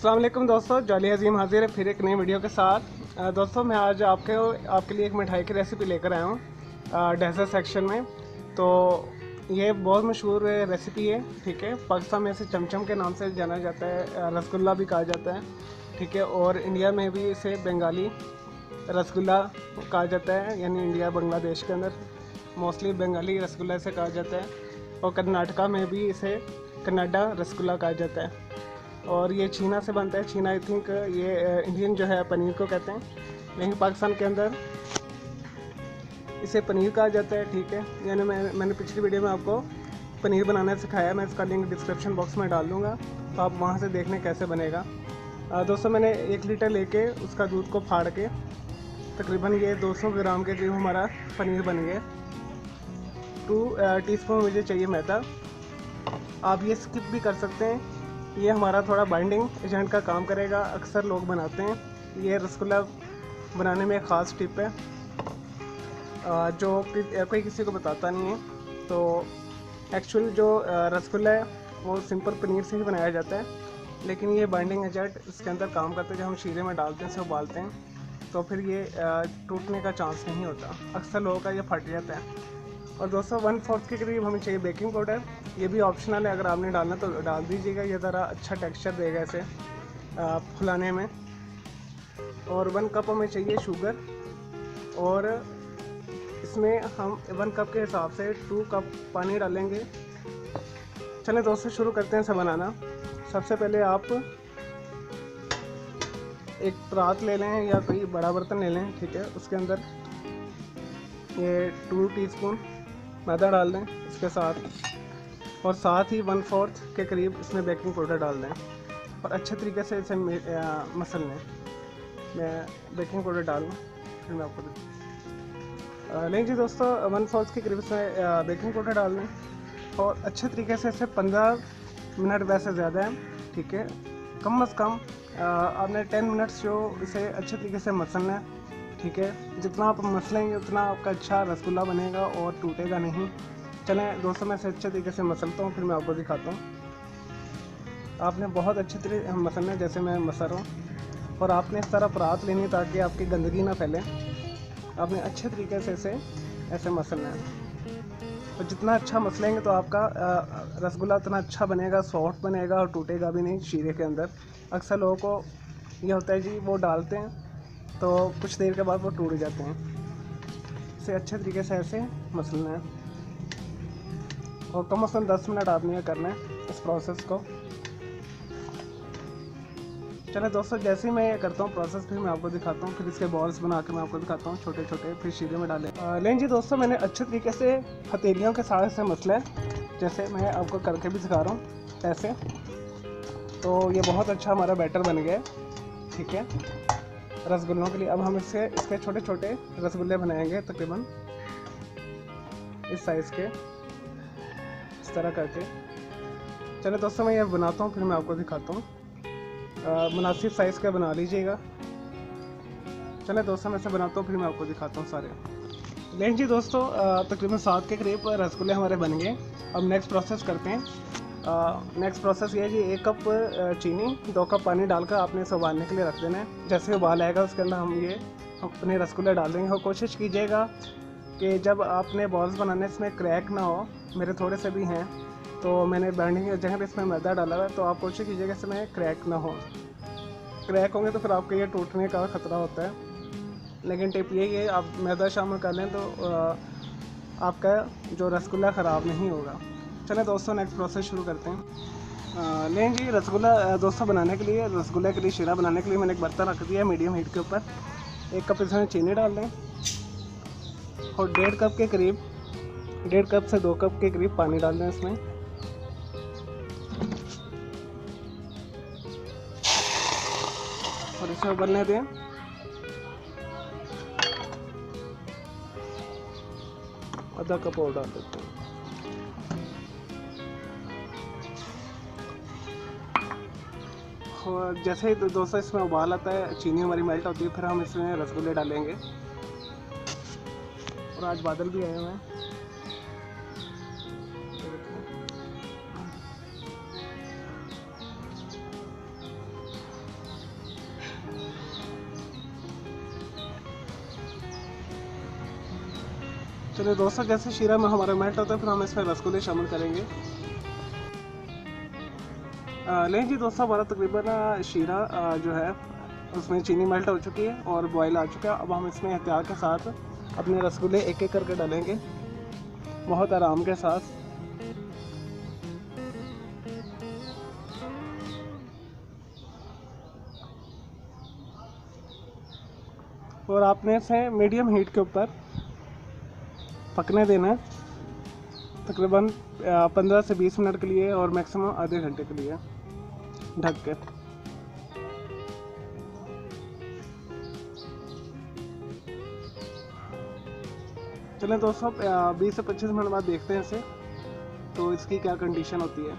अस्सलाम वालेकुम दोस्तों, जॉली अजीम हाजिर है फिर एक नई वीडियो के साथ। दोस्तों मैं आज आपके लिए एक मिठाई की रेसिपी लेकर आया हूँ डेजर्ट सेक्शन में। तो ये बहुत मशहूर रेसिपी है, ठीक है। पाकिस्तान में इसे चमचम के नाम से जाना जाता है, रसगुल्ला भी कहा जाता है, ठीक है। और इंडिया में भी इसे बंगाली रसगुल्ला कहा जाता है, यानी इंडिया बांग्लादेश के अंदर मोस्टली बंगाली रसगुल्ला इसे कहा जाता है। और कर्नाटका में भी इसे कन्नाडा रसगुल्ला कहा जाता है। और ये छीना से बनता है। छीना आई थिंक ये इंडियन जो है पनीर को कहते हैं, लेकिन पाकिस्तान के अंदर इसे पनीर कहा जाता है, ठीक है। यानी मैंने पिछली वीडियो में आपको पनीर बनाना सिखाया, मैं इसका लिंक डिस्क्रिप्शन बॉक्स में डाल दूँगा, तो आप वहाँ से देख लें कैसे बनेगा। दोस्तों मैंने 1 लीटर लेके उसका दूध को फाड़ के तकरीबन ये 200 ग्राम के करीब हमारा पनीर बन गया। 2 टीस्पून मुझे चाहिए मैदा। आप ये स्किप भी कर सकते हैं, ये हमारा थोड़ा बाइंडिंग एजेंट का काम करेगा। अक्सर लोग बनाते हैं। ये रसगुल्ला बनाने में एक ख़ास टिप है जो कोई किसी को बताता नहीं है। तो एक्चुअल जो रसगुल्ला है वो सिंपल पनीर से ही बनाया जाता है, लेकिन ये बाइंडिंग एजेंट इसके अंदर काम करता है। जब हम शीरे में डालते हैं, इसे उबालते हैं, तो फिर ये टूटने का चांस नहीं होता। अक्सर लोगों का ये फट जाता है। और दोस्तों 1/4 के करीब हमें चाहिए बेकिंग पाउडर। ये भी ऑप्शनल है, अगर आपने डालना तो डाल दीजिएगा, ये ज़रा अच्छा टेक्सचर देगा इसे फुलाने में। और 1 कप हमें चाहिए शुगर, और इसमें हम 1 कप के हिसाब से 2 कप पानी डालेंगे। चलें दोस्तों शुरू करते हैं इसे बनाना। सबसे पहले आप एक परात ले लें या कोई बड़ा बर्तन ले लें, ठीक है। उसके अंदर ये 2 टीस्पून मैदा डाल दें इसके साथ, और साथ ही 1/4 के करीब इसमें बेकिंग पाउडर डाल दें और अच्छे तरीके से इसे मसल लें। मैं बेकिंग पाउडर डालूँ फिर मैं आपको लें जी दोस्तों 1/4 के करीब इसमें बेकिंग पाउडर डाल दें और अच्छे तरीके से इसे 15 मिनट, वैसे ज़्यादा है, ठीक है, कम से कम आपने 10 मिनट्स जो इसे अच्छे तरीके से मसलना है, ठीक है। जितना आप मसलेंगे उतना आपका अच्छा रसगुल्ला बनेगा और टूटेगा नहीं। चलें दोस्तों मैं इसे अच्छे तरीके से मसलता हूँ, फिर मैं आपको दिखाता हूँ। आपने बहुत अच्छे तरीके से मसलना है, जैसे मैं मसल रहा हूँ, और आपने इस तरह परात लेनी ताकि आपकी गंदगी ना फैले। आपने अच्छे तरीके से इसे ऐसे मसलना है, और जितना अच्छा मसलेंगे तो आपका रसगुल्ला उतना अच्छा बनेगा, सॉफ्ट बनेगा और टूटेगा भी नहीं शीरे के अंदर। अक्सर लोगों को ये होता है जी, वो डालते हैं तो कुछ देर के बाद वो टूट जाते हैं। इसे अच्छे तरीके से ऐसे मसलना है, और कम से कम 10 मिनट आपने ये करना है इस प्रोसेस को। चले दोस्तों जैसे ही मैं ये करता हूँ प्रोसेस, फिर मैं आपको दिखाता हूँ, फिर इसके बॉल्स बना के मैं आपको दिखाता हूँ छोटे छोटे, फिर शीरे में डालें। लेकिन जी दोस्तों मैंने अच्छे तरीके से हथेलियों के साथ से मसला है, जैसे मैं आपको करके भी दिखा रहा हूँ ऐसे। तो ये बहुत अच्छा हमारा बैटर बन गया है, ठीक है, रसगुल्लों के लिए। अब हम इसके छोटे छोटे रसगुल्ले बनाएंगे, तकरीबन इस साइज़ के, इस तरह करके। चलो दोस्तों मैं ये बनाता हूँ, फिर मैं आपको दिखाता हूँ। मुनासिब साइज़ का बना लीजिएगा। चले दोस्तों मैं इसे बनाता हूँ, फिर मैं आपको दिखाता हूँ सारे। लेकिन जी दोस्तों तकरीबन 7 के करीब रसगुल्ले हमारे बन गए। अब नेक्स्ट प्रोसेस करते हैं। नेक्स्ट प्रोसेस ये है जी, 1 कप चीनी, 2 कप पानी डालकर आपने इसे उबालने के लिए रख देना है। जैसे उबाल आएगा उसके अंदर हम ये अपने रसगुल्ले डाल देंगे। और कोशिश कीजिएगा कि जब आपने बॉल्स बनाने इसमें क्रैक ना हो। मेरे थोड़े से भी हैं, तो मैंने बाइंडिंग जगह पे इसमें मैदा डाला हुआ है, तो आप कोशिश कीजिएगा इसमें क्रैक ना हो। क्रैक होंगे तो फिर आपके ये टूटने का ख़तरा होता है। लेकिन टिप यही है, आप मैदा शामिल कर लें तो आपका जो रसगुल्ला ख़राब नहीं होगा। चलें दोस्तों नेक्स्ट प्रोसेस शुरू करते हैं। लेकिन जी रसगुल्ला दोस्तों बनाने के लिए, रसगुल्ले के लिए शीरा बनाने के लिए मैंने एक बर्तन रख दिया मीडियम हीट के ऊपर। 1 कप इसमें चीनी डाल दें, और 1.5 कप के करीब, 1.5 कप से 2 कप के करीब पानी डाल दें इसमें। और इसे उबलने दें। आधा कप और डाल देते हैं। और जैसे ही दोस्तों इसमें उबाल आता है, चीनी हमारी मेल्ट होती है, फिर हम इसमें रसगुल्ले डालेंगे। और आज बादल भी आए हुए हैं। चलिए दोस्तों, जैसे शीरा में हमारा मेल्ट होता है फिर हम इसमें रसगुल्ले शामिल करेंगे। लेकिन जी दोस्तों, हमारा तकरीबन शीरा जो है उसमें चीनी मेल्ट हो चुकी है और बॉयल आ चुका है। अब हम इसमें एहतियात के साथ अपने रसगुल्ले एक एक करके डालेंगे, बहुत आराम के साथ। और आपने इसे मीडियम हीट के ऊपर पकने देना है, तकरीबन 15 से 20 मिनट के लिए और मैक्सिमम आधे घंटे के लिए ढक के। चलें दोस्तों, 20 से 25 मिनट बाद देखते हैं इसे, तो इसकी क्या कंडीशन होती है।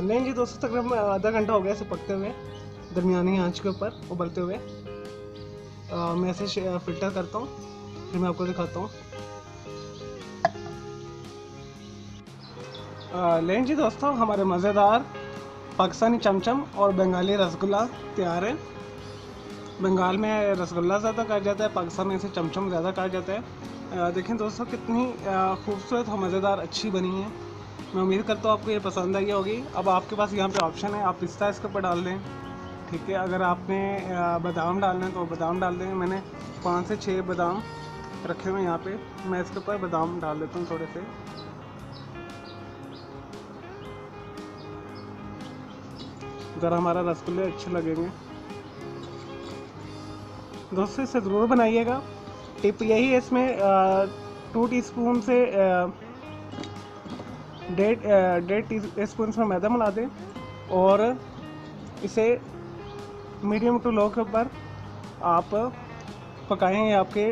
नहीं जी दोस्तों, तकरीबन आधा घंटा हो गया इसे पकते हुए, दरमियानी आंच के ऊपर उबलते हुए। मैं इसे फ़िल्टर करता हूँ, फिर मैं आपको दिखाता हूँ। लेकिन जी दोस्तों, हमारे मज़ेदार पाकिस्तानी चमचम और बंगाली रसगुल्ला तैयार है। बंगाल में रसगुल्ला ज़्यादा कहा जाता है, पाकिस्तान में इसे चमचम ज़्यादा कहा जाता है। देखें दोस्तों, कितनी खूबसूरत और मज़ेदार अच्छी बनी है। मैं उम्मीद करता हूँ आपको ये पसंद आई होगी। अब आपके पास यहाँ पे ऑप्शन है, आप पिस्ता इसके ऊपर डाल दें, ठीक है। अगर आपने बादाम डालना है तो बादाम डाल दें। मैंने 5 से 6 बादाम रखे हुए हैं यहाँ पे, मैं इसके ऊपर बादाम डाल देता हूँ थोड़े से। ज़रा हमारा रसगुल्ले अच्छे लगेंगे। दोस्तों, इसे ज़रूर बनाइएगा। टिप यही है इसमें, 2 टीस्पून से 1.5 टीस्पून इसमें मैदा मिला दें और इसे मीडियम टू लो के ऊपर आप पकाएं, आपके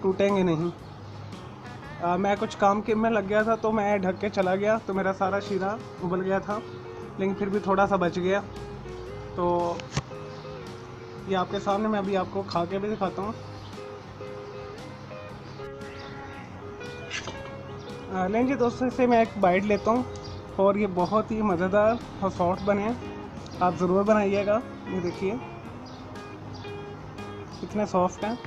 टूटेंगे नहीं। मैं कुछ काम के में लग गया था तो मैं ढक के चला गया, तो मेरा सारा शीरा उबल गया था, लेकिन फिर भी थोड़ा सा बच गया। तो ये आपके सामने मैं अभी आपको खा के भी दिखाता हूँ। लेकिन जी दोस्तों, इसे मैं एक बाइट लेता हूँ और ये बहुत ही मज़ेदार और सॉफ्ट बने हैं। आप ज़रूर बनाइएगा। ये देखिए कितने सॉफ्ट हैं।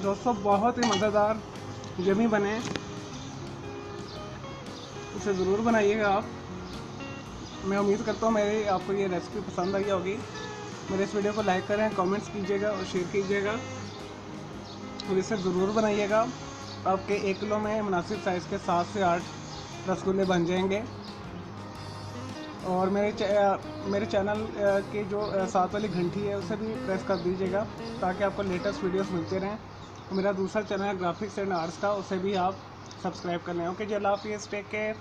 दोस्तों, बहुत ही मज़ेदार यम्मी बने, इसे ज़रूर बनाइएगा आप। मैं उम्मीद करता हूँ मेरी आपको ये रेसिपी पसंद आई होगी। मेरे इस वीडियो को लाइक करें, कमेंट्स कीजिएगा और शेयर कीजिएगा और इसे ज़रूर बनाइएगा। आपके 1 किलो में मुनासिब साइज़ के 7 से 8 रसगुल्ले बन जाएंगे। और मेरे चैनल के जो साथ वाली घंटी है उसे भी प्रेस कर दीजिएगा ताकि आपको लेटेस्ट वीडियोस मिलते रहें। मेरा दूसरा चैनल है ग्राफिक्स एंड आर्ट्स का, उसे भी आप सब्सक्राइब कर लें। ओके जी, अल्लाह हाफिज़, टेक केयर।